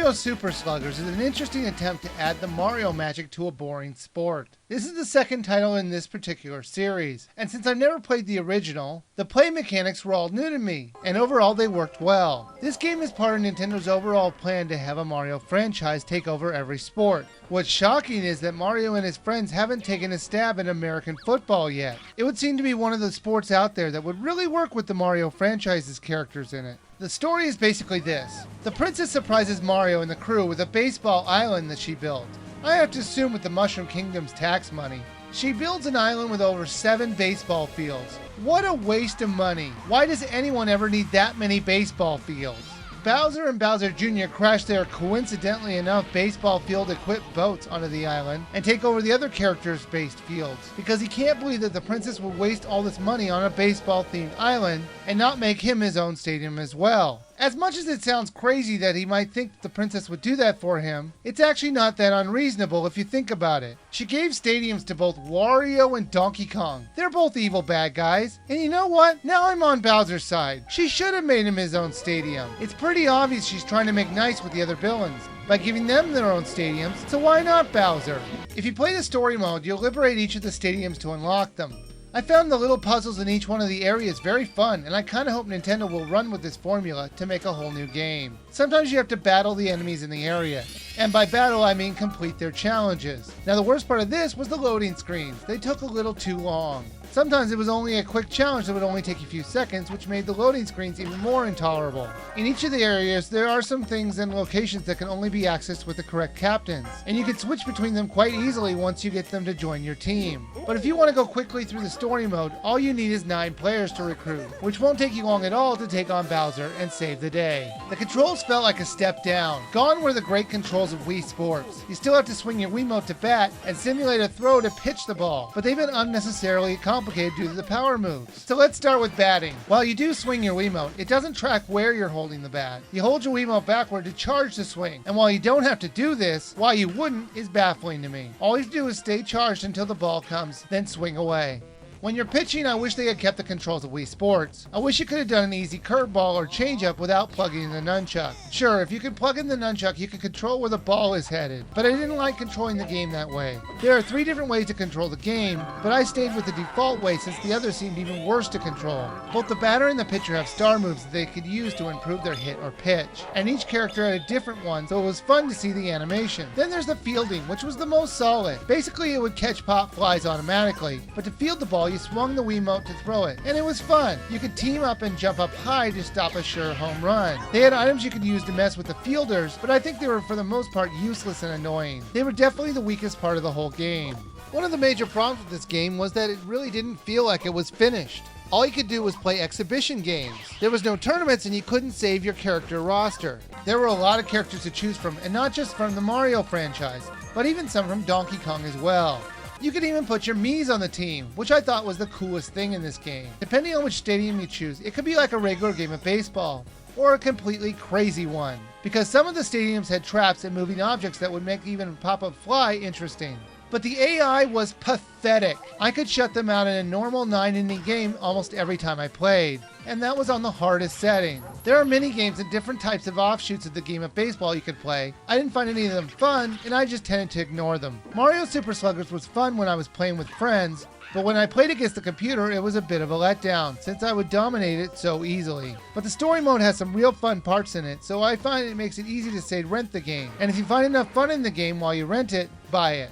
Mario Super Sluggers is an interesting attempt to add the Mario magic to a boring sport. This is the second title in this particular series, and since I've never played the original, the play mechanics were all new to me, and overall they worked well. This game is part of Nintendo's overall plan to have a Mario franchise take over every sport. What's shocking is that Mario and his friends haven't taken a stab at American football yet. It would seem to be one of the sports out there that would really work with the Mario franchise's characters in it. The story is basically this. The princess surprises Mario and the crew with a baseball island that she built. I have to assume with the Mushroom Kingdom's tax money. She builds an island with over 7 baseball fields. What a waste of money. Why does anyone ever need that many baseball fields? Bowser and Bowser Jr. crash their coincidentally enough baseball field equipped boats onto the island and take over the other characters' based fields because he can't believe that the princess would waste all this money on a baseball themed island and not make him his own stadium as well. As much as it sounds crazy that he might think that the princess would do that for him, it's actually not that unreasonable if you think about it. She gave stadiums to both Wario and Donkey Kong. They're both evil bad guys. And you know what? Now I'm on Bowser's side. She should have made him his own stadium. It's pretty obvious she's trying to make nice with the other villains by giving them their own stadiums, so why not Bowser? If you play the story mode, you'll liberate each of the stadiums to unlock them. I found the little puzzles in each one of the areas very fun, and I kinda hope Nintendo will run with this formula to make a whole new game. Sometimes you have to battle the enemies in the area, and by battle I mean complete their challenges. Now the worst part of this was the loading screens. They took a little too long. Sometimes it was only a quick challenge that would only take a few seconds, which made the loading screens even more intolerable. In each of the areas, there are some things and locations that can only be accessed with the correct captains, and you can switch between them quite easily once you get them to join your team. But if you want to go quickly through the story mode, all you need is 9 players to recruit, which won't take you long at all to take on Bowser and save the day. The controls felt like a step down. Gone were the great controls of Wii Sports. You still have to swing your Wiimote to bat and simulate a throw to pitch the ball, but they've been unnecessarily complicated due to the power moves. So let's start with batting. While you do swing your Wiimote, it doesn't track where you're holding the bat. You hold your Wiimote backward to charge the swing, and while you don't have to do this, why you wouldn't is baffling to me. All you do is stay charged until the ball comes, then swing away. When you're pitching, I wish they had kept the controls of Wii Sports. I wish you could have done an easy curveball or changeup without plugging in the nunchuck. Sure, if you could plug in the nunchuck, you could control where the ball is headed, but I didn't like controlling the game that way. There are 3 different ways to control the game, but I stayed with the default way since the others seemed even worse to control. Both the batter and the pitcher have star moves that they could use to improve their hit or pitch, and each character had a different one, so it was fun to see the animation. Then there's the fielding, which was the most solid. Basically, it would catch pop flies automatically, but to field the ball, you swung the Wiimote to throw it, and it was fun. You could team up and jump up high to stop a sure home run. They had items you could use to mess with the fielders, but I think they were for the most part useless and annoying. They were definitely the weakest part of the whole game. One of the major problems with this game was that it really didn't feel like it was finished. All you could do was play exhibition games. There was no tournaments and you couldn't save your character roster. There were a lot of characters to choose from, and not just from the Mario franchise, but even some from Donkey Kong as well. You could even put your Miis on the team, which I thought was the coolest thing in this game. Depending on which stadium you choose, it could be like a regular game of baseball, or a completely crazy one, because some of the stadiums had traps and moving objects that would make even pop-up fly interesting. But the AI was pathetic. I could shut them out in a normal 9-inning game almost every time I played, and that was on the hardest setting. There are many games and different types of offshoots of the game of baseball you could play. I didn't find any of them fun, and I just tended to ignore them. Mario Super Sluggers was fun when I was playing with friends, but when I played against the computer, it was a bit of a letdown, since I would dominate it so easily. But the story mode has some real fun parts in it, so I find it makes it easy to say rent the game. And if you find enough fun in the game while you rent it, buy it.